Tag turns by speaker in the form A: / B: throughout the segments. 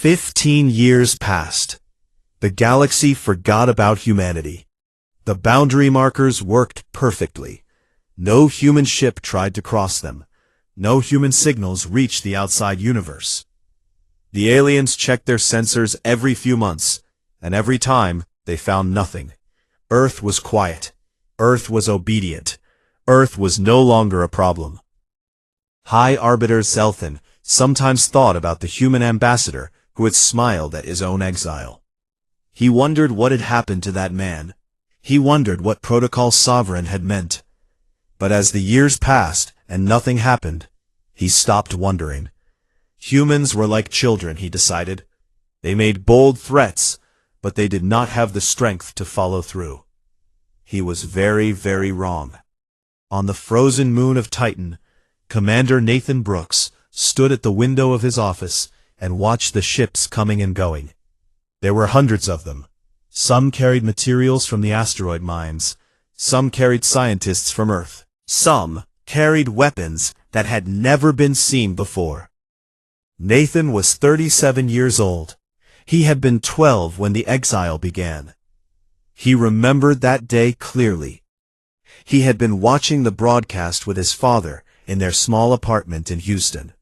A: 15 years passed. The galaxy forgot about humanity. The boundary markers worked perfectly. No human ship tried to cross them. No human signals reached the outside universe. The aliens checked their sensors every few months, and every time they found nothing. Earth was quiet. Earth was obedient. Earth was no longer a problem. High Arbiter Zelthan sometimes thought about the human ambassador who had smiled at his own exile. He wondered what had happened to that man. He wondered what Protocol Sovereign had meant. But as the years passed and nothing happened, he stopped wondering. Humans were like children, he decided. They made bold threats, but they did not have the strength to follow through. He was very, very wrong. On the frozen moon of Titan, Commander Nathan Brooks stood at the window of his office and watched the ships coming and going. There were hundreds of them. Some carried materials from the asteroid mines. Some carried scientists from Earth. Some carried weapons that had never been seen before. Nathan was 37 years old. He had been 12 when the exile began. He remembered that day clearly. He had been watching the broadcast with his father in their small apartment in Houston.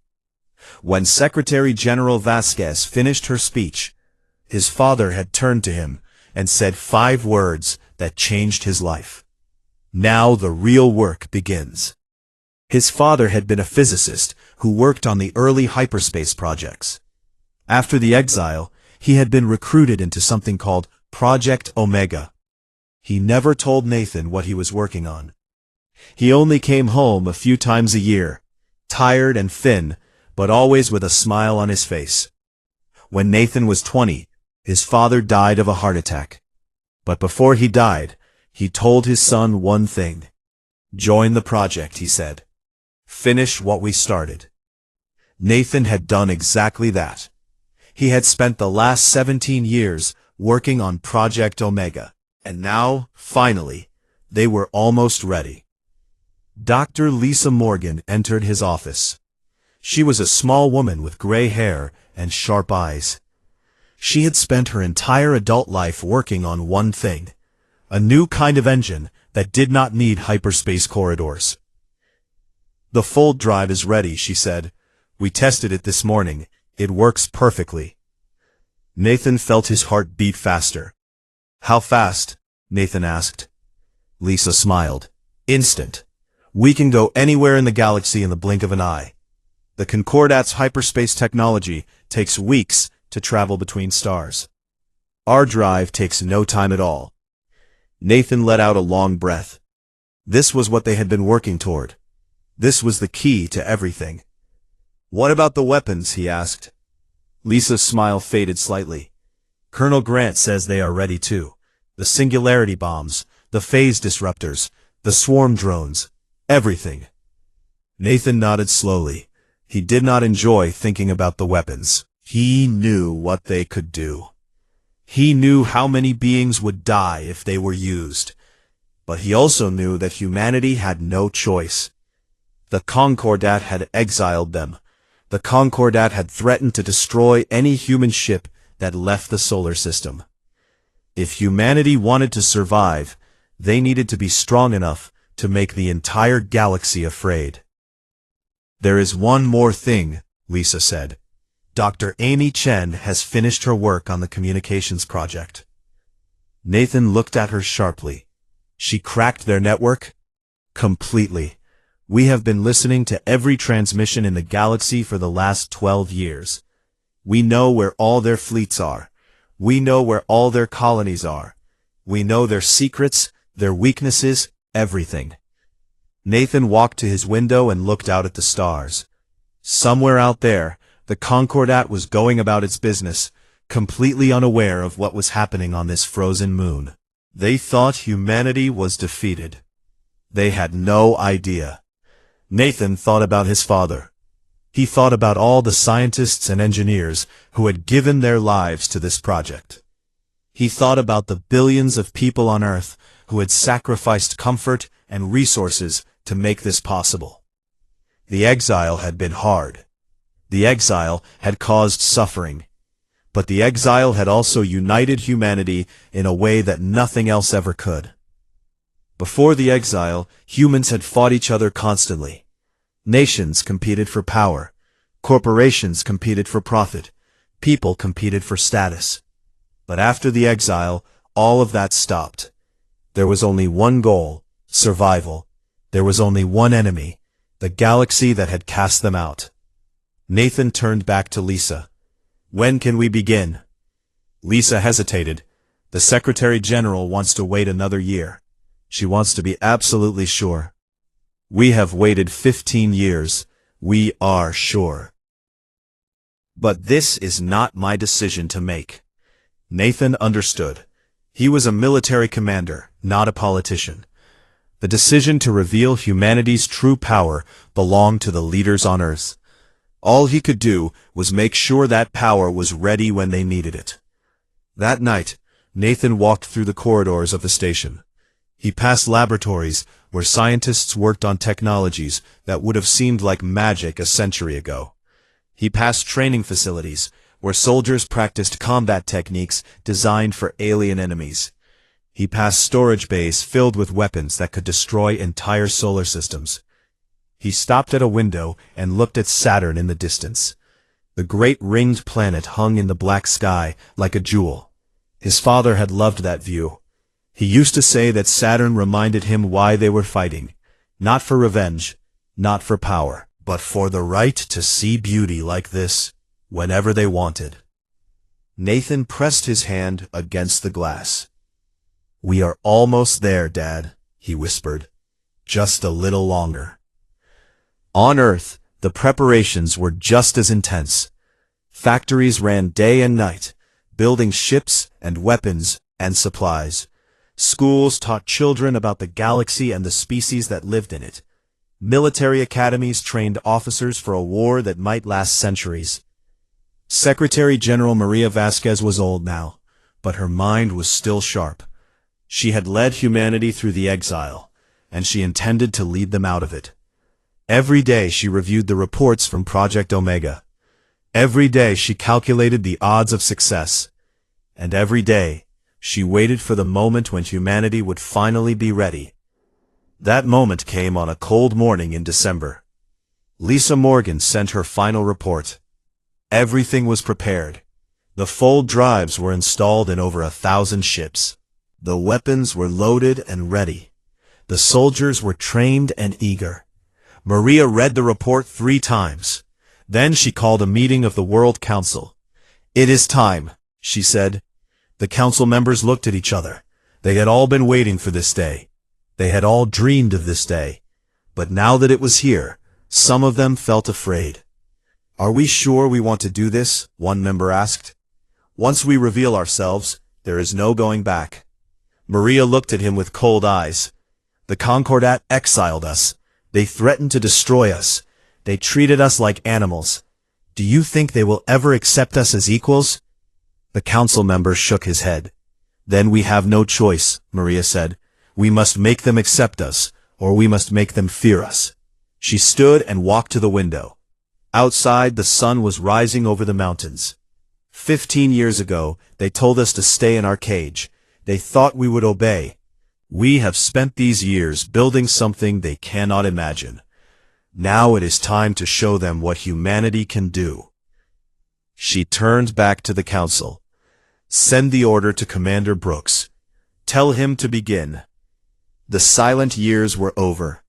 A: When Secretary General Vasquez finished her speech, his father had turned to him and said 5 words that changed his life. Now the real work begins. His father had been a physicist who worked on the early hyperspace projects. After the exile, he had been recruited into something called Project Omega. He never told Nathan what he was working on. He only came home a few times a year, tired and thin, but always with a smile on his face. When Nathan was 20, his father died of a heart attack. But before he died, he told his son one thing. Join the project, he said. Finish what we started. Nathan had done exactly that. He had spent the last 17 years working on Project Omega, and now, finally, they were almost ready. Dr. Lisa Morgan entered his office. She was a small woman with gray hair and sharp eyes. She had spent her entire adult life working on one thing, a new kind of engine that did not need hyperspace corridors. The fold drive is ready, she said. We tested it this morning. It works perfectly. Nathan felt his heart beat faster. How fast? Nathan asked. Lisa smiled. Instant. We can go anywhere in the galaxy in the blink of an eye. The Concordat's hyperspace technology takes weeks to travel between stars. Our drive takes no time at all. Nathan let out a long breath. This was what they had been working toward. This was the key to everything. What about the weapons? He asked. Lisa's smile faded slightly. Colonel Grant says they are ready too. The singularity bombs, the phase disruptors, the swarm drones, everything. Nathan nodded slowly. He did not enjoy thinking about the weapons. He knew what they could do. He knew how many beings would die if they were used. But he also knew that humanity had no choice. The Concordat had exiled them. The Concordat had threatened to destroy any human ship that left the solar system. If humanity wanted to survive, they needed to be strong enough to make the entire galaxy afraid. There is one more thing, Lisa said. Dr. Amy Chen has finished her work on the communications project. Nathan looked at her sharply. She cracked their network? Completely. We have been listening to every transmission in the galaxy for the last 12 years. We know where all their fleets are. We know where all their colonies are. We know their secrets, their weaknesses, everything. Nathan walked to his window and looked out at the stars. Somewhere out there, the Concordat was going about its business, completely unaware of what was happening on this frozen moon. They thought humanity was defeated. They had no idea. Nathan thought about his father. He thought about all the scientists and engineers who had given their lives to this project. He thought about the billions of people on Earth who had sacrificed comfort and resources to make this possible. The exile had been hard. The exile had caused suffering. But the Exile had also united humanity in a way that nothing else ever could. Before the Exile, humans had fought each other constantly. Nations competed for power. Corporations competed for profit. People competed for status. But after the Exile, all of that stopped. There was only one goal: survival. There was only one enemy: the galaxy that had cast them out. Nathan turned back to Lisa. "When can we begin?" Lisa hesitated. "The Secretary General wants to wait another year. She wants to be absolutely sure." "We have waited 15 years. We are sure." "But this is not my decision to make." Nathan understood. He was a military commander, not a politician. The decision to reveal humanity's true power belonged to the leaders on Earth. All he could do was make sure that power was ready when they needed it. That night, Nathan walked through the corridors of the station. He passed laboratories where scientists worked on technologies that would have seemed like magic a century ago. He passed training facilities where soldiers practiced combat techniques designed for alien enemies. He passed storage bays filled with weapons that could destroy entire solar systems. He stopped at a window and looked at Saturn in the distance. The great ringed planet hung in the black sky like a jewel. His father had loved that view. He used to say that Saturn reminded him why they were fighting, not for revenge, not for power, but for the right to see beauty like this whenever they wanted. Nathan pressed his hand against the glass. "We are almost there, Dad," he whispered. "Just a little longer." On Earth, the preparations were just as intense. Factories ran day and night, building ships and weapons and supplies. Schools taught children about the galaxy and the species that lived in it. Military academies trained officers for a war that might last centuries. Secretary General Maria Vasquez was old now, but her mind was still sharp. She had led humanity through the Exile, and she intended to lead them out of it. Every day she reviewed the reports from Project Omega. Every day she calculated the odds of success. And every day she waited for the moment when humanity would finally be ready. That moment came on a cold morning in December. Lisa Morgan sent her final report. Everything was prepared. The fold drives were installed in over 1,000 ships. The weapons were loaded and ready. The soldiers were trained and eager. Maria read the report 3 times. Then she called a meeting of the World Council. "It is time," she said. The council members looked at each other. They had all been waiting for this day. They had all dreamed of this day. But now that it was here, some of them felt afraid. "Are we sure we want to do this?" one member asked. "Once we reveal ourselves, there is no going back." Maria looked at him with cold eyes. "The Concordat exiled us. They threatened to destroy us. They treated us like animals. Do you think they will ever accept us as equals?" The council member shook his head. "Then we have no choice," Maria said. "We must make them accept us, or we must make them fear us." She stood and walked to the window. Outside, the sun was rising over the mountains. 15 years ago, they told us to stay in our cage. They thought we would obey. We have spent these years building something they cannot imagine. Now it is time to show them what humanity can do. She turned back to the council. "Send the order to Commander Brooks. Tell him to begin." The silent years were over.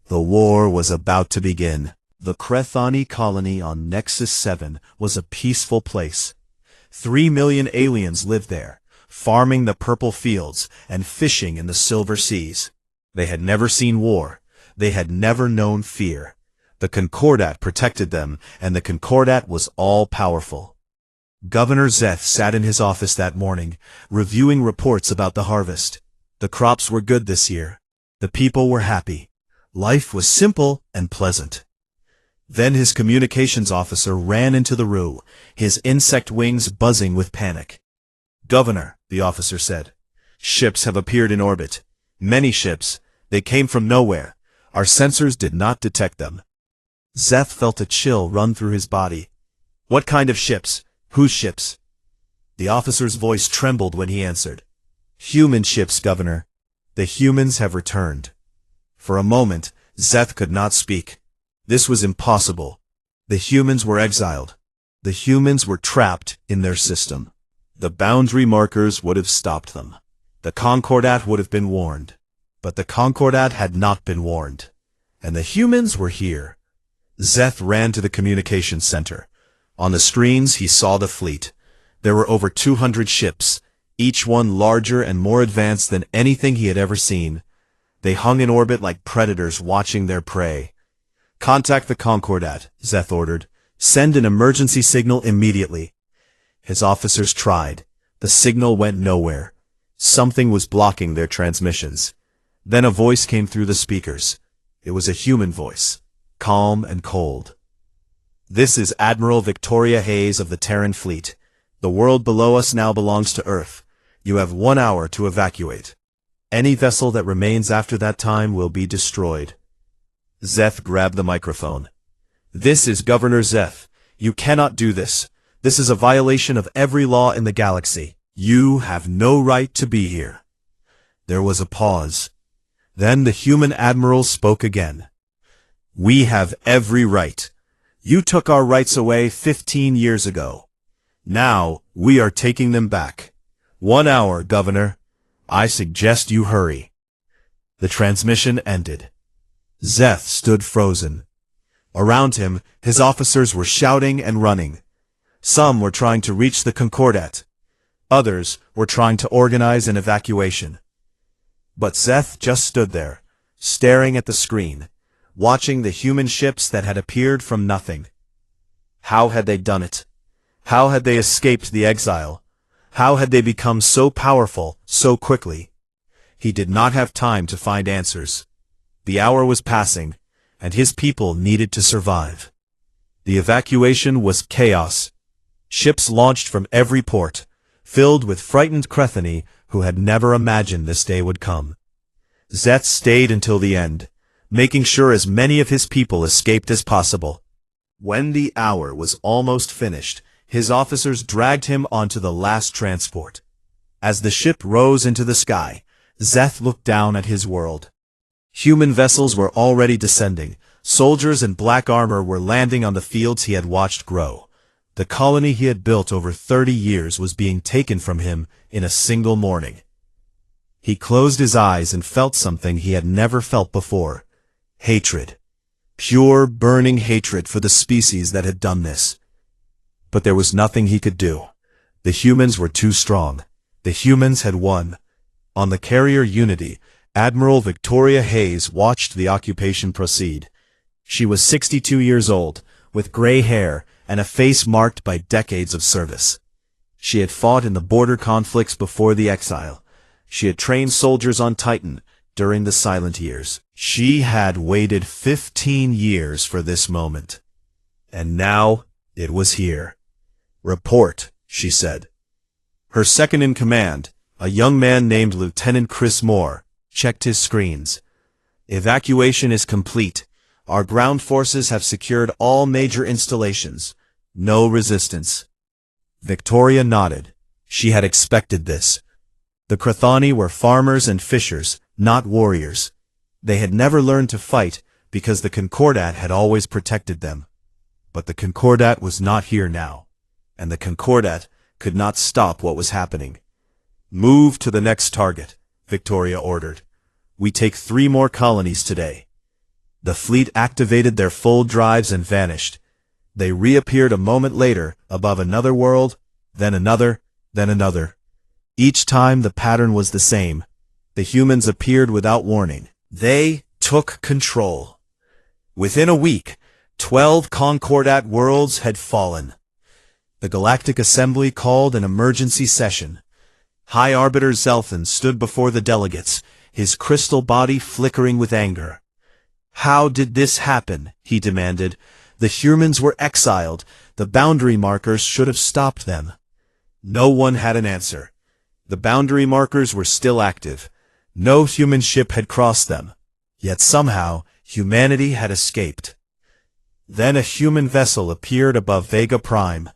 A: The war was about to begin. The Crethani colony on Nexus 7 was a peaceful place. 3 million aliens lived there, farming the purple fields and fishing in the silver seas. They had never seen war. They had never known fear. The Concordat protected them, and the Concordat was all-powerful. Governor Zeth sat in his office that morning, reviewing reports about the harvest. The crops were good this year. The people were happy. Life was simple and pleasant. Then his communications officer ran into the room, his insect wings buzzing with panic. "Governor," the officer said, "ships have appeared in orbit. Many ships. They came from nowhere. Our sensors did not detect them." Zeth felt a chill run through his body. "What kind of ships? Whose ships?" The officer's voice trembled when he answered. Human ships, Governor. The humans have returned. For a moment, Zeth could not speak. This was impossible. The humans were exiled. The humans were trapped in their system. The boundary markers would have stopped them. The Concordat would have been warned. But the Concordat had not been warned. And the humans were here. Zeth ran to the communications center. On the screens, he saw the fleet. There were over 200 ships, each one larger and more advanced than anything he had ever seen. They hung in orbit like predators watching their prey. Contact the Concordat, Zeth ordered. Send an emergency signal immediately. His officers tried. The signal went nowhere. Something was blocking their transmissions. Then a voice came through the speakers. It was a human voice, calm and cold. This is Admiral Victoria Hayes of the Terran Fleet. The world below us now belongs to Earth. You have 1 hour to evacuate. Any vessel that remains after that time will be destroyed. Zeth grabbed the microphone. This is Governor Zeth. You cannot do this. This is a violation of every law in the galaxy. You have no right to be here. There was a pause. Then the human admiral spoke again. We have every right. You took our rights away 15 years ago. Now, we are taking them back. 1 hour, Governor. I suggest you hurry. The transmission ended. Zeth stood frozen. Around him, his officers were shouting and running. Some were trying to reach the Concordat. Others were trying to organize an evacuation. But Zeth just stood there, staring at the screen, watching the human ships that had appeared from nothing. How had they done it? How had they escaped the exile? How had they become so powerful so quickly? He did not have time to find answers. The hour was passing, and his people needed to survive. The evacuation was chaos. Ships launched from every port, filled with frightened Crethani who had never imagined this day would come. Zeth stayed until the end, making sure as many of his people escaped as possible. When the hour was almost finished, his officers dragged him onto the last transport. As the ship rose into the sky, Zeth looked down at his world. Human vessels were already descending. Soldiers in black armor were landing on the fields he had watched grow. The colony he had built over 30 years was being taken from him in a single morning. He closed his eyes and felt something he had never felt before. Hatred. Pure, burning hatred for the species that had done this. But there was nothing he could do. The humans were too strong. The humans had won. On the carrier Unity, Admiral Victoria Hayes watched the occupation proceed. She was 62 years old, with gray hair and a face marked by decades of service. She had fought in the border conflicts before the exile. She had trained soldiers on Titan during the Silent Years. She had waited 15 years for this moment. And now it was here. Report, she said. Her second-in-command, a young man named Lieutenant Chris Moore, checked his screens. Evacuation is complete. Our ground forces have secured all major installations. No resistance. Victoria nodded. She had expected this. The Crethani were farmers and fishers, not warriors. They had never learned to fight because the Concordat had always protected them. But the Concordat was not here now, and the Concordat could not stop what was happening. Move to the next target, Victoria ordered. We take 3 more colonies today. The fleet activated their full drives and vanished. They reappeared a moment later above another world, then another, then another. Each time the pattern was the same. The humans appeared without warning. They took control. Within a week, 12 Concordat worlds had fallen. The Galactic Assembly called an emergency session. High Arbiter Zelthan stood before the delegates, his crystal body flickering with anger. How did this happen? He demanded. The humans were exiled. The boundary markers should have stopped them. No one had an answer. The boundary markers were still active. No human ship had crossed them. Yet somehow, humanity had escaped. Then a human vessel appeared above Vega Prime.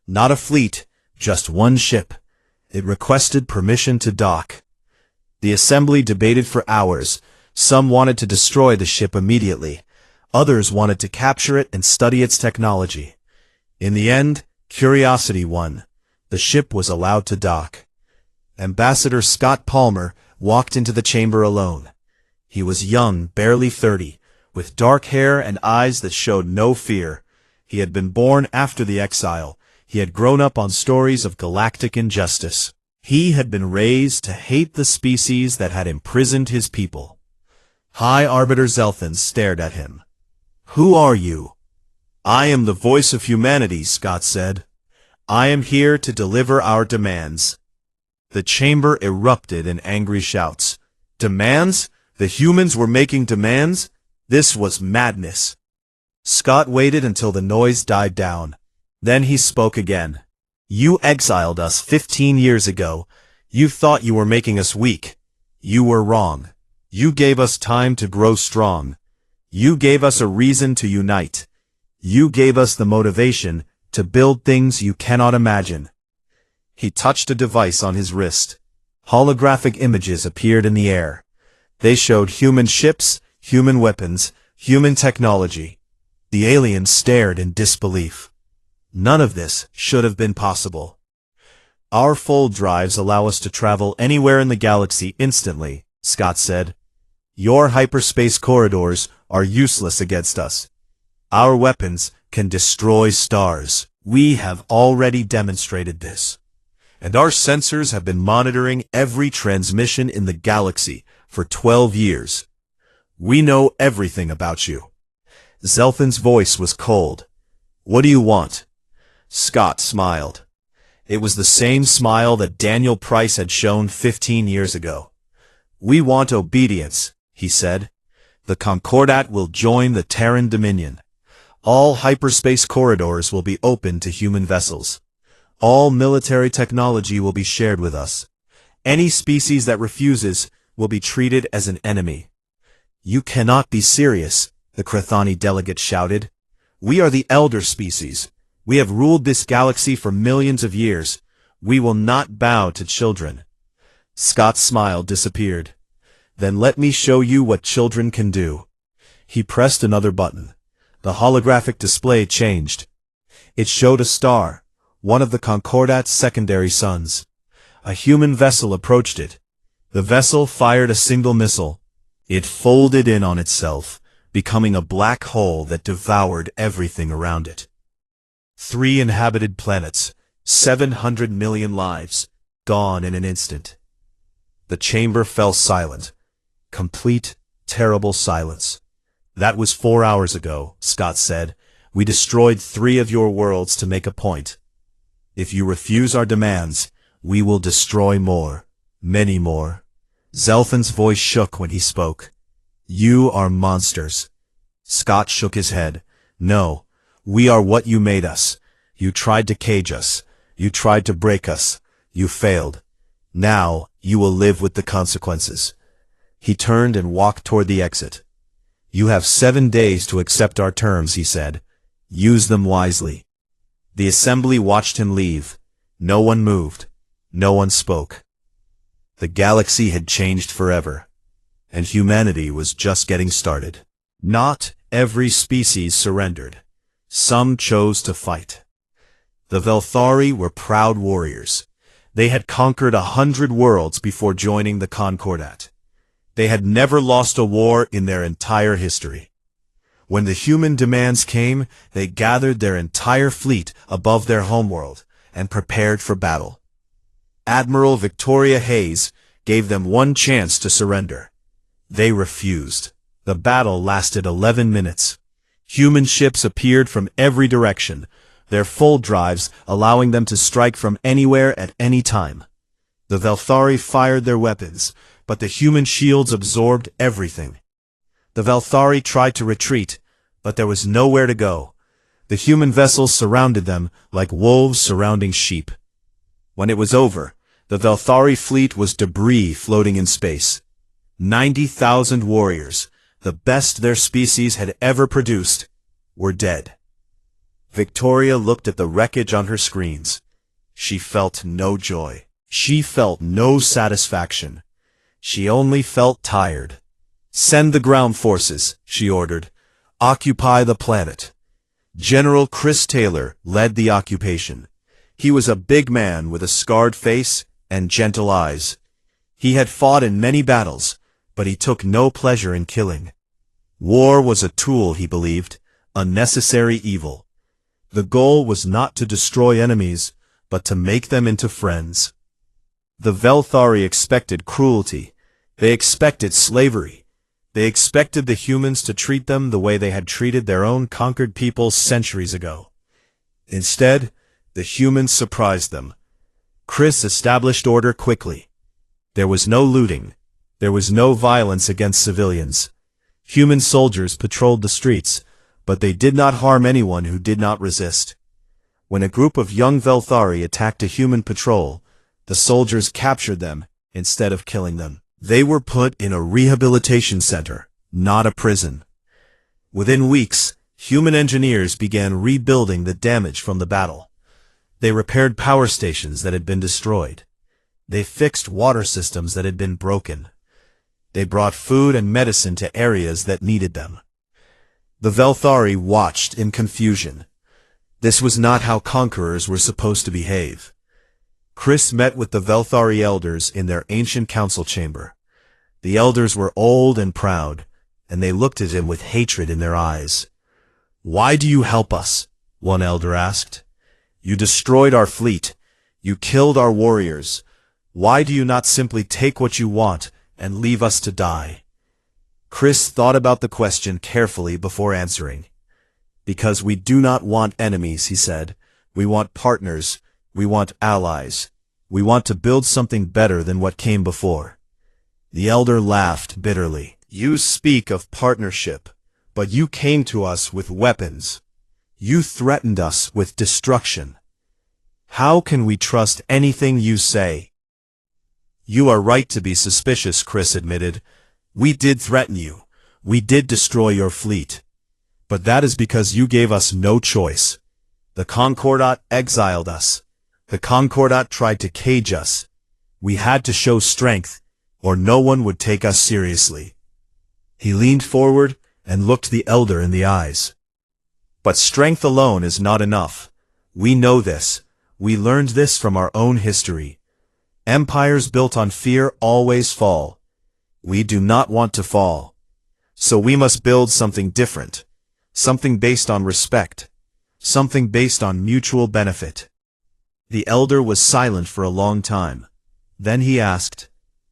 A: Not a fleet, Just one ship. It requested permission to dock. The assembly debated for hours. Some wanted to destroy the ship immediately. Others wanted to capture it and study its technology. In the end, curiosity won. The ship was allowed to dock. Ambassador Scott Palmer walked into the chamber alone. He was young, barely 30, with dark hair and eyes that showed no fear. He had been born after the Exile. He had grown up on stories of galactic injustice. He had been raised to hate the species that had imprisoned his people. High Arbiter Zelthans stared at him. "Who are you?" "I am the voice of humanity," Scott said. "I am here to deliver our demands." The chamber erupted in angry shouts. Demands? The humans were making demands? This was madness. Scott waited until the noise died down. Then he spoke again. "You exiled us 15 years ago. You thought you were making us weak. You were wrong. You gave us time to grow strong. You gave us a reason to unite. You gave us the motivation to build things you cannot imagine." He touched a device on his wrist. Holographic images appeared in the air. They showed human ships, human weapons, human technology. The aliens stared in disbelief. None of this should have been possible. "Our fold drives allow us to travel anywhere in the galaxy instantly," Scott said. "Your hyperspace corridors are useless against us. Our weapons can destroy stars. We have already demonstrated this. And our sensors have been monitoring every transmission in the galaxy for 12 years. We know everything about you." Zelthan's voice was cold. "What do you want?" Scott smiled. It was the same smile that Daniel Price had shown 15 years ago. "We want obedience," he said. "The Concordat will join the Terran Dominion. All hyperspace corridors will be open to human vessels. All military technology will be shared with us. Any species that refuses will be treated as an enemy." "You cannot be serious," the Krathani delegate shouted. "We are the elder species. We have ruled this galaxy for millions of years. We will not bow to children." Scott's smile disappeared. "Then let me show you what children can do." He pressed another button. The holographic display changed. It showed a star, one of the Concordat's secondary suns. A human vessel approached it. The vessel fired a single missile. It folded in on itself, becoming a black hole that devoured everything around it. 3 inhabited planets, 700 million lives, gone in an instant. The chamber fell silent. Complete, terrible silence. "That was 4 hours ago," Scott said. "We destroyed 3 of your worlds to make a point. If you refuse our demands, we will destroy more, many more." Zelthan's voice shook when he spoke. "You are monsters." Scott shook his head. "No, we are what you made us. You tried to cage us. You tried to break us. You failed. Now you will live with the consequences." He turned and walked toward the exit. "You have 7 days to accept our terms," he said. "Use them wisely." The assembly watched him leave. No one moved. No one spoke. The galaxy had changed forever, and humanity was just getting started. Not every species surrendered. Some chose to fight. The Velthari were proud warriors. They had conquered 100 worlds before joining the Concordat. They had never lost a war in their entire history. When the human demands came, they gathered their entire fleet above their homeworld and prepared for battle. Admiral Victoria Hayes gave them one chance to surrender. They refused. The battle lasted 11 minutes. Human ships appeared from every direction, their full drives allowing them to strike from anywhere at any time. The Velthari fired their weapons, but the human shields absorbed everything. The Velthari tried to retreat, but there was nowhere to go. The human vessels surrounded them like wolves surrounding sheep. When it was over, the Velthari fleet was debris floating in space. 90,000 warriors, the best their species had ever produced, were dead. Victoria looked at the wreckage on her screens. She felt no joy. She felt no satisfaction. She only felt tired. "Send the ground forces," she ordered. "Occupy the planet." General Chris Taylor led the occupation. He was a big man with a scarred face and gentle eyes. He had fought in many battles, but he took no pleasure in killing. War was a tool, he believed, a necessary evil. The goal was not to destroy enemies, but to make them into friends. The Velthari expected cruelty. They expected slavery. They expected the humans to treat them the way they had treated their own conquered people centuries ago. Instead, the humans surprised them. Chris established order quickly. There was no looting. There was no violence against civilians. Human soldiers patrolled the streets, but they did not harm anyone who did not resist. When a group of young Velthari attacked a human patrol, the soldiers captured them instead of killing them. They were put in a rehabilitation center, not a prison. Within weeks, human engineers began rebuilding the damage from the battle. They repaired power stations that had been destroyed. They fixed water systems that had been broken. They brought food and medicine to areas that needed them. The Velthari watched in confusion. This was not how conquerors were supposed to behave. Chris met with the Velthari elders in their ancient council chamber. The elders were old and proud, and they looked at him with hatred in their eyes. "Why do you help us?" one elder asked. "You destroyed our fleet. You killed our warriors. Why do you not simply take what you want and leave us to die?" Chris thought about the question carefully before answering. "Because we do not want enemies," he said. "We want partners. We want allies. We want to build something better than what came before." The elder laughed bitterly. "You speak of partnership, but you came to us with weapons. You threatened us with destruction. How can we trust anything you say?" "You are right to be suspicious," Chris admitted. "We did threaten you. We did destroy your fleet. But that is because you gave us no choice. The Concordat exiled us. The Concordat tried to cage us. We had to show strength, or no one would take us seriously." He leaned forward and looked the elder in the eyes. "But strength alone is not enough. We know this. We learned this from our own history. Empires built on fear always fall. We do not want to fall. So we must build something different. Something based on respect. Something based on mutual benefit." The elder was silent for a long time. Then he asked,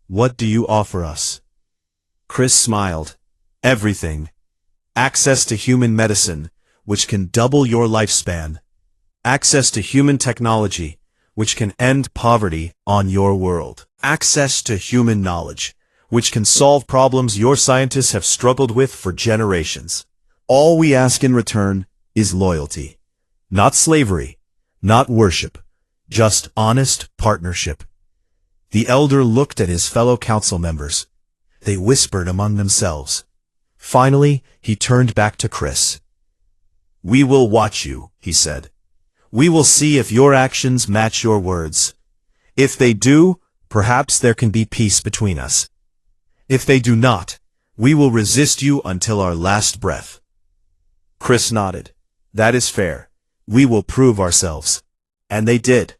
A: "What do you offer us?" Chris smiled. "Everything. Access to human medicine, which can double your lifespan. Access to human technology, which can end poverty on your world. Access to human knowledge, which can solve problems your scientists have struggled with for generations. All we ask in return is loyalty. Not slavery, not worship, just honest partnership." The elder looked at his fellow council members. They whispered among themselves. Finally, he turned back to Chris. "We will watch you," he said. "We will see if your actions match your words. If they do, perhaps there can be peace between us. If they do not, we will resist you until our last breath." Chris nodded. "That is fair. We will prove ourselves." And they did.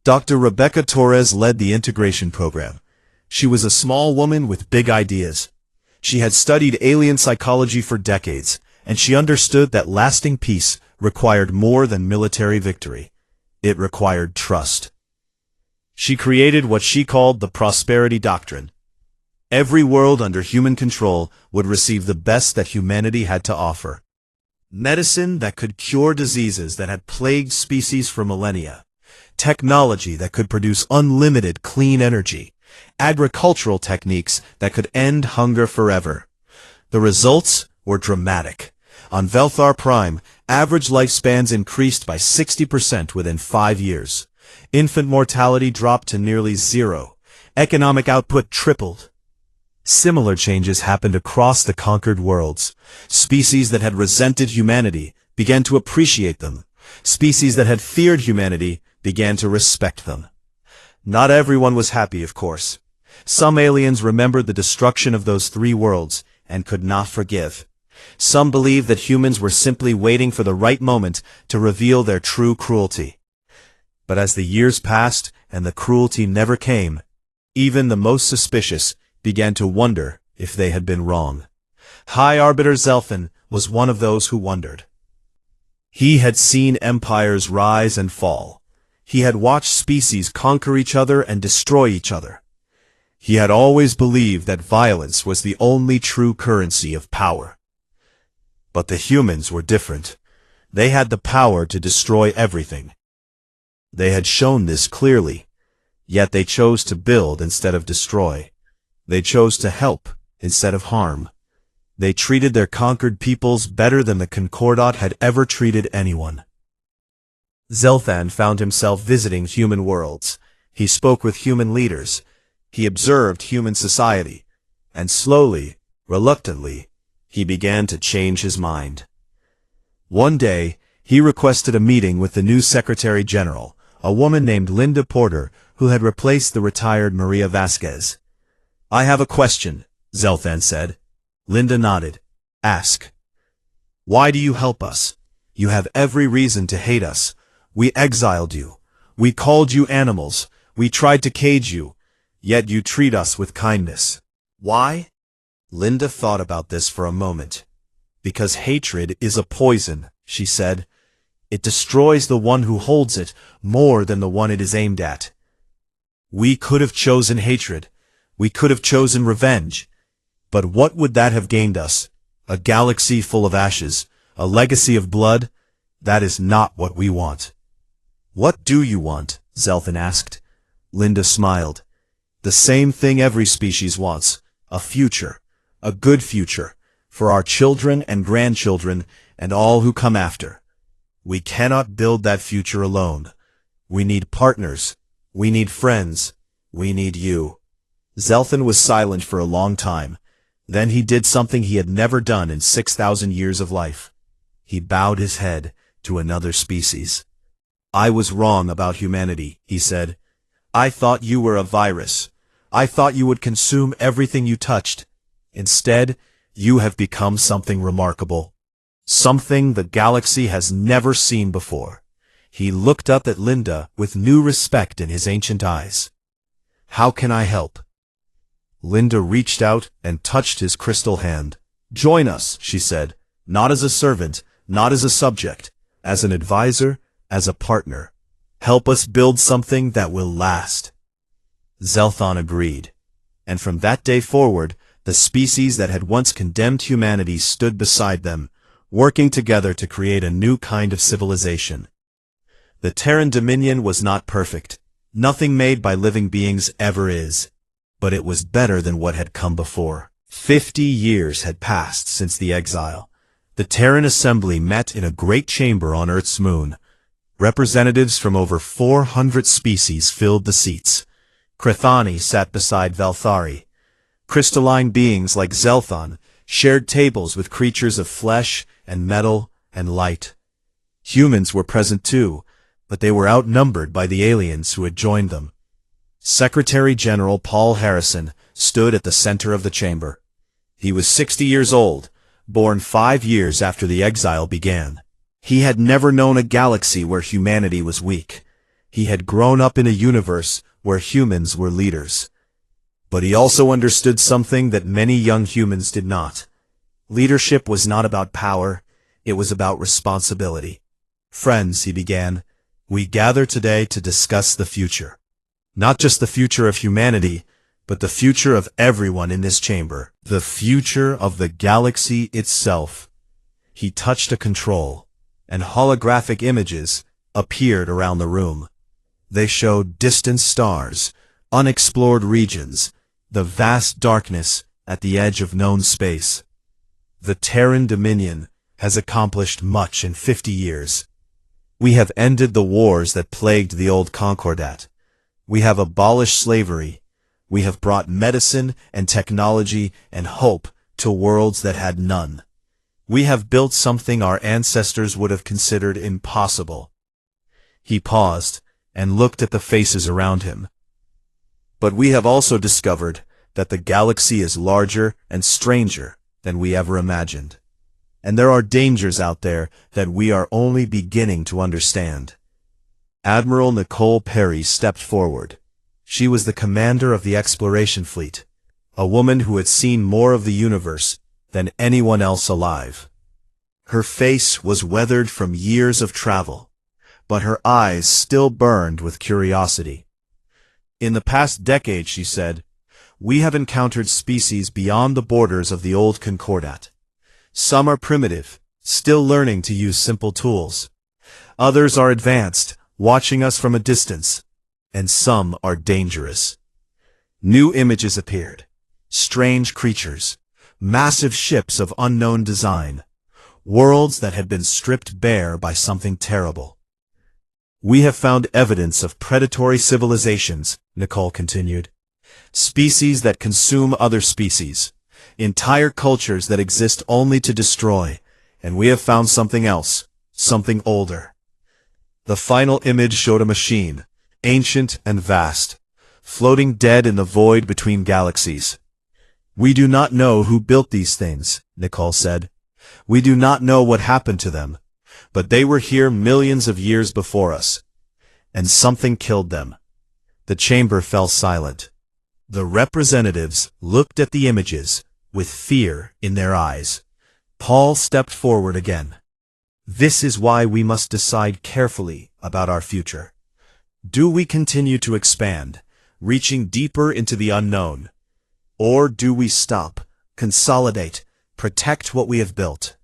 A: Dr. Rebecca Torres led the integration program. She was a small woman with big ideas. She had studied alien psychology for decades, and she understood that lasting peace required more than military victory. It required trust. She created what she called the Prosperity Doctrine. Every world under human control would receive the best that humanity had to offer. Medicine that could cure diseases that had plagued species for millennia. Technology that could produce unlimited clean energy. Agricultural techniques that could end hunger forever. The results were dramatic. On Velthar Prime, average lifespans increased by 60% within 5 years. Infant mortality dropped to nearly zero. Economic output tripled. Similar changes happened across the conquered worlds. Species that had resented humanity began to appreciate them. Species that had feared humanity began to respect them. Not everyone was happy, of course. Some aliens remembered the destruction of those 3 worlds and could not forgive. Some believed that humans were simply waiting for the right moment to reveal their true cruelty. But as the years passed and the cruelty never came, even the most suspicious began to wonder if they had been wrong. High Arbiter Zelfin was one of those who wondered. He had seen empires rise and fall. He had watched species conquer each other and destroy each other. He had always believed that violence was the only true currency of power. But the humans were different. They had the power to destroy everything. They had shown this clearly, yet they chose to build instead of destroy. They chose to help instead of harm. They treated their conquered peoples better than the Concordat had ever treated anyone. Zelthan found himself visiting human worlds. He spoke with human leaders. He observed human society. And slowly, reluctantly, he began to change his mind. One day, he requested a meeting with the new Secretary General, a woman named Linda Porter, who had replaced the retired Maria Vasquez. "I have a question," Zelthan said. Linda nodded. "Ask." "Why do you help us? You have every reason to hate us. We exiled you. We called you animals. We tried to cage you. Yet you treat us with kindness. Why?" Linda thought about this for a moment. "Because hatred is a poison," she said. "It destroys the one who holds it more than the one it is aimed at. We could have chosen hatred. We could have chosen revenge. But what would that have gained us? A galaxy full of ashes, a legacy of blood? That is not what we want." "What do you want?" Zelthan asked. Linda smiled. "The same thing every species wants, a future, a good future, for our children and grandchildren and all who come after. We cannot build that future alone. We need partners. We need friends. We need you." Zelthan was silent for a long time. Then he did something he had never done in 6,000 years of life. He bowed his head to another species. "I was wrong about humanity," he said. "I thought you were a virus. I thought you would consume everything you touched. Instead, you have become something remarkable. Something the galaxy has never seen before." He looked up at Linda with new respect in his ancient eyes. "How can I help?" Linda reached out and touched his crystal hand. "Join us," she said, "not as a servant, not as a subject, as an advisor, as a partner. Help us build something that will last." Zelthan agreed. And from that day forward, the species that had once condemned humanity stood beside them, working together to create a new kind of civilization. The Terran Dominion was not perfect. Nothing made by living beings ever is. But it was better than what had come before. 50 years had passed since the exile. The Terran Assembly met in a great chamber on Earth's moon. Representatives from over 400 species filled the seats. Krithani sat beside Valthari. Crystalline beings like Zelthan shared tables with creatures of flesh and metal and light. Humans were present too, but they were outnumbered by the aliens who had joined them. Secretary General Paul Harrison stood at the center of the chamber. He was 60 years old, born 5 years after the exile began. He had never known a galaxy where humanity was weak. He had grown up in a universe where humans were leaders. But he also understood something that many young humans did not. Leadership was not about power, it was about responsibility. "Friends," he began, "we gather today to discuss the future. Not just the future of humanity, but the future of everyone in this chamber. The future of the galaxy itself." He touched a control, and holographic images appeared around the room. They showed distant stars, unexplored regions, the vast darkness at the edge of known space. The Terran Dominion has accomplished much in 50 years. We have ended the wars that plagued the old Concordat. We have abolished slavery. We have brought medicine and technology and hope to worlds that had none. We have built something our ancestors would have considered impossible. He paused, and looked at the faces around him. But we have also discovered that the galaxy is larger and stranger than we ever imagined. And there are dangers out there that we are only beginning to understand. Admiral Nicole Perry stepped forward. She was the commander of the exploration fleet, a woman who had seen more of the universe than anyone else alive. Her face was weathered from years of travel, but her eyes still burned with curiosity. In the past decade, she said, we have encountered species beyond the borders of the old Concordat. Some are primitive, still learning to use simple tools. Others are advanced, watching us from a distance. And some are dangerous. New images appeared. Strange creatures, massive ships of unknown design, worlds that had been stripped bare by something terrible. We have found evidence of predatory civilizations, Nicole continued. Species that consume other species. Entire cultures that exist only to destroy. And we have found something else, something older. The final image showed a machine, ancient and vast, floating dead in the void between galaxies. We do not know who built these things, Nicole said. We do not know what happened to them, but they were here millions of years before us. And something killed them. The chamber fell silent. The representatives looked at the images, with fear in their eyes. Paul stepped forward again. This is why we must decide carefully about our future. Do we continue to expand, reaching deeper into the unknown? Or do we stop, consolidate, protect what we have built?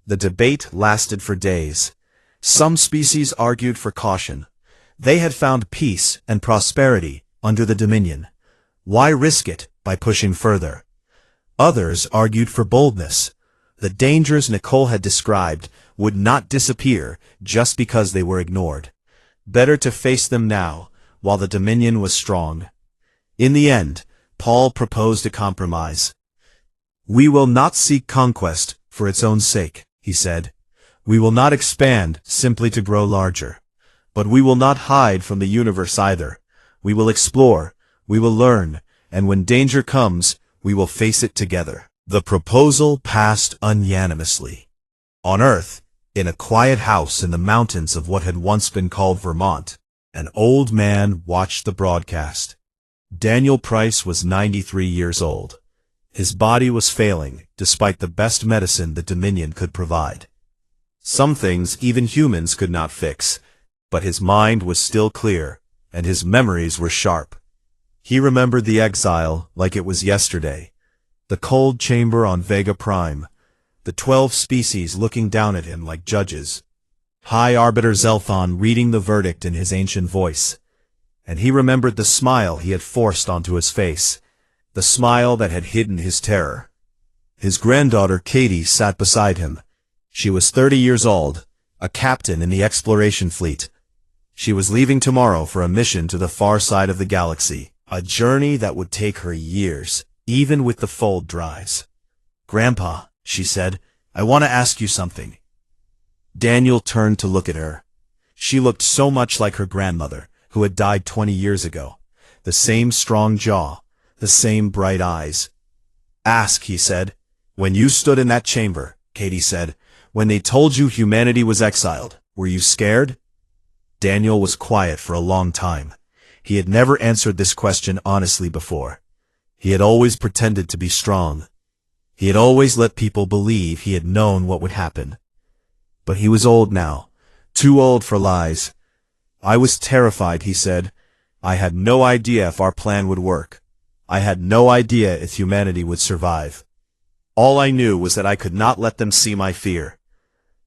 A: The debate lasted for days. Some species argued for caution. They had found peace and prosperity under the Dominion. Why risk it by pushing further? Others argued for boldness. The dangers Nicole had described would not disappear just because they were ignored. Better to face them now, while the Dominion was strong. In the end, Paul proposed a compromise. We will not seek conquest for its own sake, he said. We will not expand simply to grow larger. But we will not hide from the universe either. We will explore, we will learn, and when danger comes, we will face it together. The proposal passed unanimously. On Earth, in a quiet house in the mountains of what had once been called Vermont, an old man watched the broadcast. Daniel Price was 93 years old. His body was failing, despite the best medicine the Dominion could provide. Some things even humans could not fix, but his mind was still clear, and his memories were sharp. He remembered the Exile like it was yesterday, the cold chamber on Vega Prime, the 12 species looking down at him like judges, High Arbiter Zelthon reading the verdict in his ancient voice. And he remembered the smile he had forced onto his face, the smile that had hidden his terror. His granddaughter Katie sat beside him. She was 30 years old, a captain in the exploration fleet. She was leaving tomorrow for a mission to the far side of the galaxy, a journey that would take her years, even with the fold drives. Grandpa, she said, I want to ask you something. Daniel turned to look at her. She looked so much like her grandmother, who had died 20 years ago. The same strong jaw, the same bright eyes. Ask, he said. When you stood in that chamber, Katie said, when they told you humanity was exiled, were you scared? Daniel was quiet for a long time. He had never answered this question honestly before. He had always pretended to be strong. He had always let people believe he had known what would happen. But he was old now, too old for lies. I was terrified, he said. I had no idea if our plan would work. I had no idea if humanity would survive. All I knew was that I could not let them see my fear.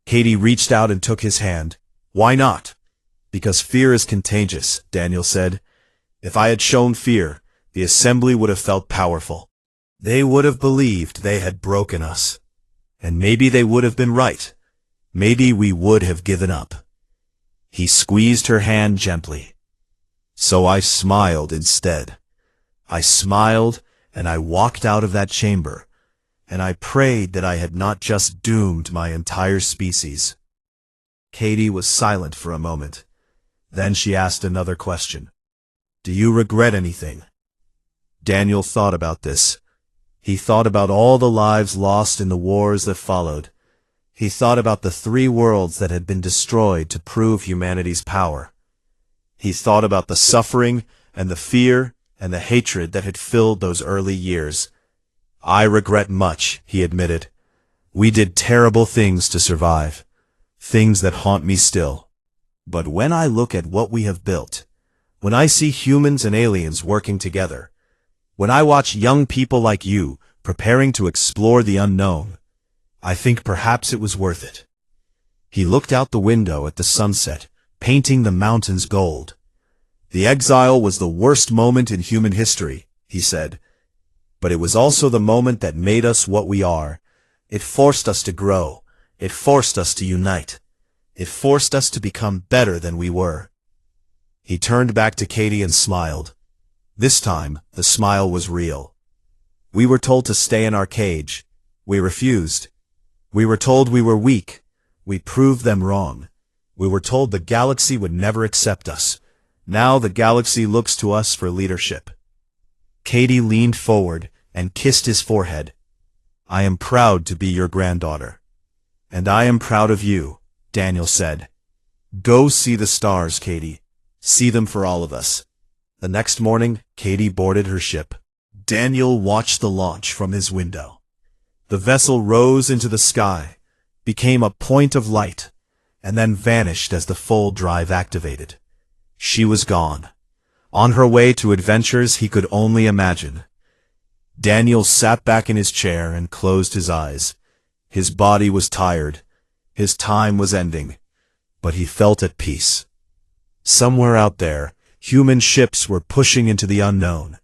A: Katie reached out and took his hand. Why not? Because fear is contagious, Daniel said. If I had shown fear, the assembly would have felt powerful. They would have believed they had broken us. And maybe they would have been right. Maybe we would have given up. He squeezed her hand gently. So I smiled instead. I smiled, and I walked out of that chamber, and I prayed that I had not just doomed my entire species. Katie was silent for a moment. Then she asked another question. Do you regret anything? Daniel thought about this. He thought about all the lives lost in the wars that followed. He thought about the 3 worlds that had been destroyed to prove humanity's power. He thought about the suffering and the fear and the hatred that had filled those early years. I regret much, he admitted. We did terrible things to survive, things that haunt me still. But when I look at what we have built, when I see humans and aliens working together, when I watch young people like you preparing to explore the unknown, I think perhaps it was worth it. He looked out the window at the sunset, painting the mountains gold. The Exile was the worst moment in human history, he said. But it was also the moment that made us what we are. It forced us to grow. It forced us to unite. It forced us to become better than we were. He turned back to Katie and smiled. This time, the smile was real. We were told to stay in our cage. We refused. We were told we were weak. We proved them wrong. We were told the galaxy would never accept us. Now the galaxy looks to us for leadership. Katie leaned forward and kissed his forehead. I am proud to be your granddaughter. And I am proud of you, Daniel said. Go see the stars, Katie. See them for all of us. The next morning, Katie boarded her ship. Daniel watched the launch from his window. The vessel rose into the sky, became a point of light, and then vanished as the full drive activated. She was gone, on her way to adventures he could only imagine. Daniel sat back in his chair and closed his eyes. His body was tired. His time was ending, but he felt at peace. Somewhere out there, human ships were pushing into the unknown.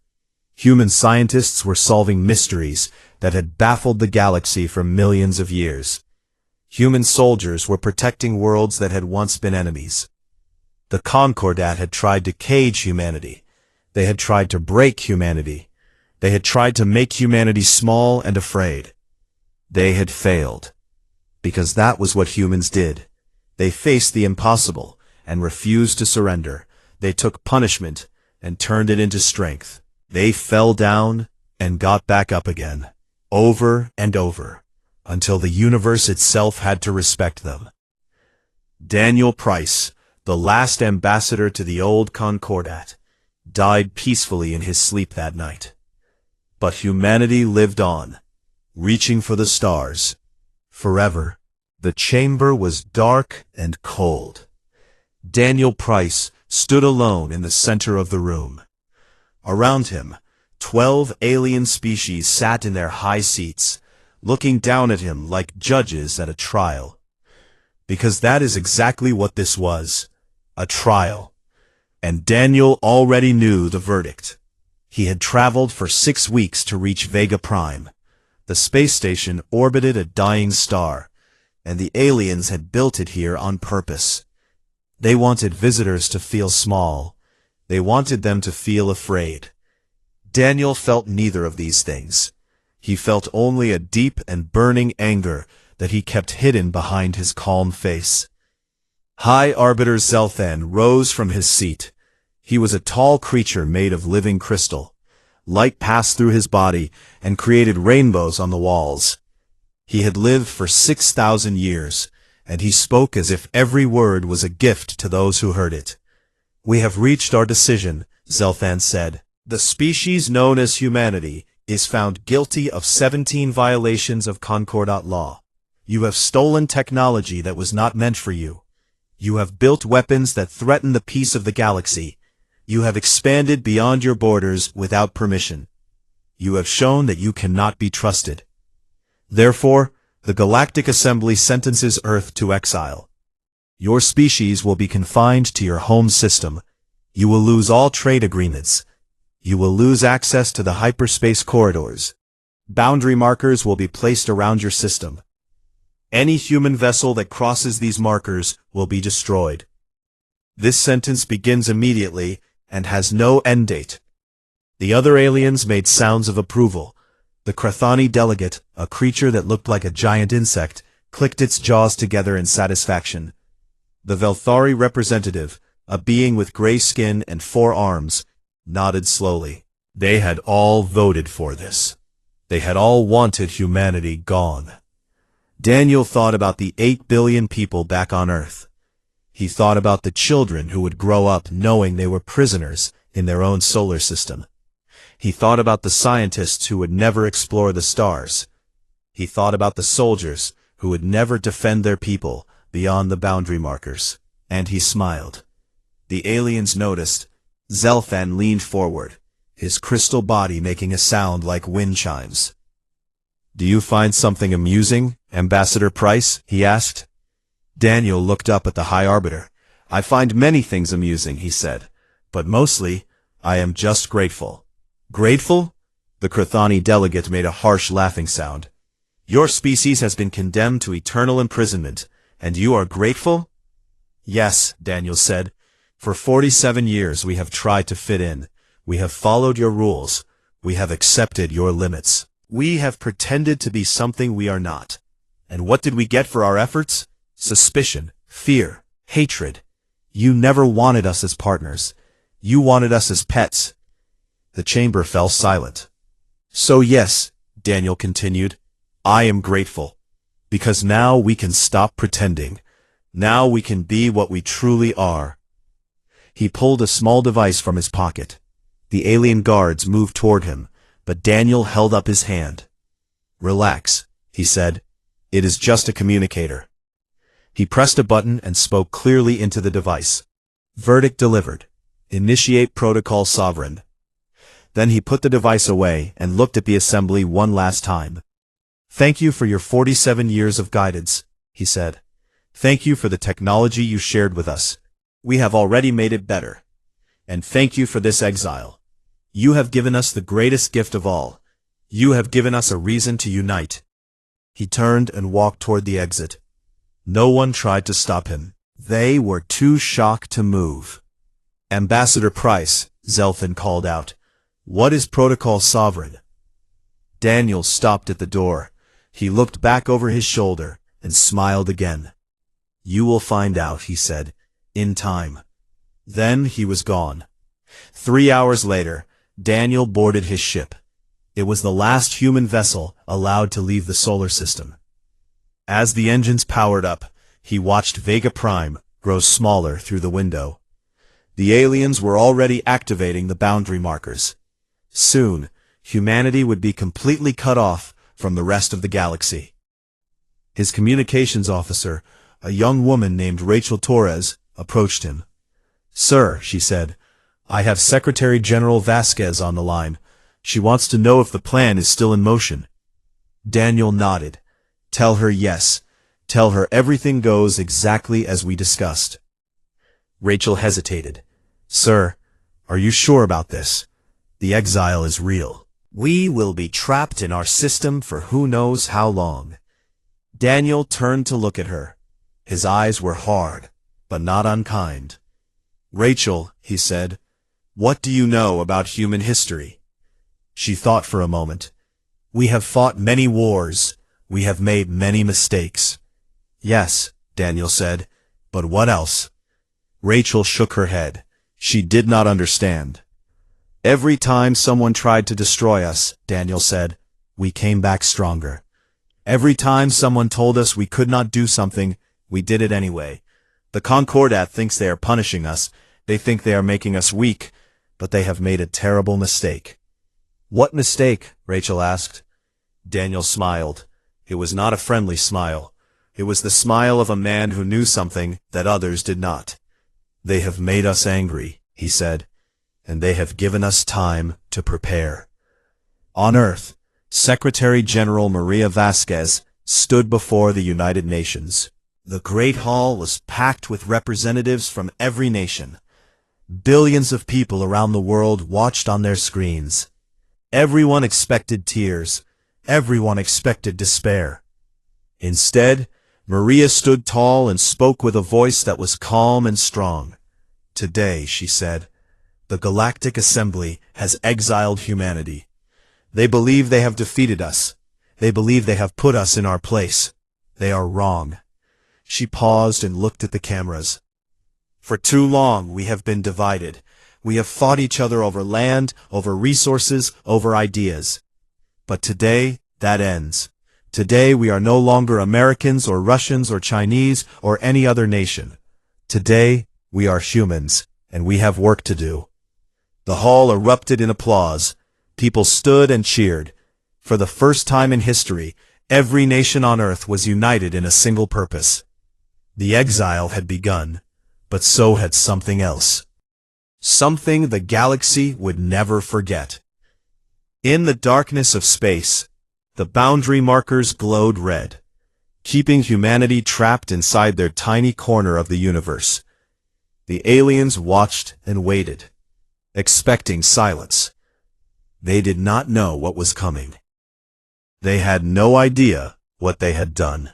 A: Human scientists were solving mysteries that had baffled the galaxy for millions of years. Human soldiers were protecting worlds that had once been enemies. The Concordat had tried to cage humanity. They had tried to break humanity. They had tried to make humanity small and afraid. They had failed. Because that was what humans did. They faced the impossible and refused to surrender. They took punishment and turned it into strength. They fell down and got back up again, over and over, until the universe itself had to respect them. Daniel Price, the last ambassador to the old Concordat, died peacefully in his sleep that night. But humanity lived on, reaching for the stars, forever. The chamber was dark and cold. Daniel Price stood alone in the center of the room. Around him, 12 alien species sat in their high seats, looking down at him like judges at a trial. Because that is exactly what this was, a trial. And Daniel already knew the verdict. He had traveled for 6 weeks to reach Vega Prime. The space station orbited a dying star, and the aliens had built it here on purpose. They wanted visitors to feel small. They wanted them to feel afraid. Daniel felt neither of these things. He felt only a deep and burning anger that he kept hidden behind his calm face. High Arbiter Zelthan rose from his seat. He was a tall creature made of living crystal. Light passed through his body and created rainbows on the walls. He had lived for 6,000 years, and he spoke as if every word was a gift to those who heard it. We have reached our decision, Zelthan said. The species known as humanity is found guilty of 17 violations of Concordat law. You have stolen technology that was not meant for you. You have built weapons that threaten the peace of the galaxy. You have expanded beyond your borders without permission. You have shown that you cannot be trusted. Therefore, the Galactic Assembly sentences Earth to exile. Your species will be confined to your home system. You will lose all trade agreements. You will lose access to the hyperspace corridors. Boundary markers will be placed around your system. Any human vessel that crosses these markers will be destroyed. This sentence begins immediately and has no end date. The other aliens made sounds of approval. The Krathani delegate, a creature that looked like a giant insect, clicked its jaws together in satisfaction. The Velthari representative, a being with gray skin and 4 arms, nodded slowly. They had all voted for this. They had all wanted humanity gone. Daniel thought about the 8 billion people back on Earth. He thought about the children who would grow up knowing they were prisoners in their own solar system. He thought about the scientists who would never explore the stars. He thought about the soldiers who would never defend their people beyond the boundary markers. And he smiled. The aliens noticed. Zelfan leaned forward, his crystal body making a sound like wind chimes. "Do you find something amusing, Ambassador Price?" he asked. Daniel looked up at the High Arbiter. "I find many things amusing," he said, "but mostly, I am just grateful." "Grateful?" The Krathani delegate made a harsh laughing sound. "Your species has been condemned to eternal imprisonment, and you are grateful?" "Yes," Daniel said. "For 47 years we have tried to fit in. We have followed your rules. We have accepted your limits. We have pretended to be something we are not. And what did we get for our efforts? Suspicion, fear, hatred. You never wanted us as partners. You wanted us as pets." The chamber fell silent. "So yes," Daniel continued, "I am grateful. Because now we can stop pretending. Now we can be what we truly are." He pulled a small device from his pocket. The alien guards moved toward him, but Daniel held up his hand. "Relax," he said. "It is just a communicator." He pressed a button and spoke clearly into the device. Verdict delivered. Initiate Protocol Sovereign. Then he put the device away and looked at the assembly one last time. "Thank you for your 47 years of guidance," he said. "Thank you for the technology you shared with us. We have already made it better. And thank you for this exile. You have given us the greatest gift of all. You have given us a reason to unite." He turned and walked toward the exit. No one tried to stop him. They were too shocked to move. "Ambassador Price," Zelfin called out. "What is Protocol Sovereign?" Daniel stopped at the door. He looked back over his shoulder and smiled again. "You will find out," he said, "in time." Then he was gone. 3 hours later, Daniel boarded his ship. It was the last human vessel allowed to leave the solar system. As the engines powered up, he watched Vega Prime grow smaller through the window. The aliens were already activating the boundary markers. Soon, humanity would be completely cut off from the rest of the galaxy. His communications officer, a young woman named Rachel Torres, approached him. "Sir," she said, "I have Secretary General Vasquez on the line. She wants to know if the plan is still in motion." Daniel nodded. "Tell her yes. Tell her everything goes exactly as we discussed." Rachel hesitated. "Sir, are you sure about this? The exile is real. We will be trapped in our system for who knows how long." Daniel turned to look at her. His eyes were hard, but not unkind. "Rachel," he said, "what do you know about human history?" She thought for a moment. "We have fought many wars. We have made many mistakes." "Yes," Daniel said, "but what else?" Rachel shook her head. She did not understand. "Every time someone tried to destroy us," Daniel said, "we came back stronger. Every time someone told us we could not do something, we did it anyway. The Concordat thinks they are punishing us. They think they are making us weak, but they have made a terrible mistake." "What mistake?" Rachel asked. Daniel smiled. It was not a friendly smile. It was the smile of a man who knew something that others did not. "They have made us angry," he said, "and they have given us time to prepare." On Earth, Secretary General Maria Vasquez stood before the United Nations. The Great Hall was packed with representatives from every nation. Billions of people around the world watched on their screens. Everyone expected tears. Everyone expected despair. Instead, Maria stood tall and spoke with a voice that was calm and strong. "Today," she said, "the Galactic Assembly has exiled humanity. They believe they have defeated us. They believe they have put us in our place. They are wrong." She paused and looked at the cameras. For too long we have been divided. We have fought each other over land, over resources, over ideas. But today, that ends. Today we are no longer Americans or Russians or Chinese or any other nation. Today, we are humans, and we have work to do. The hall erupted in applause. People stood and cheered. For the first time in history, every nation on Earth was united in a single purpose. The exile had begun, but so had something else. Something the galaxy would never forget. In the darkness of space, the boundary markers glowed red, keeping humanity trapped inside their tiny corner of the universe. The aliens watched and waited, expecting silence. They did not know what was coming. They had no idea what they had done.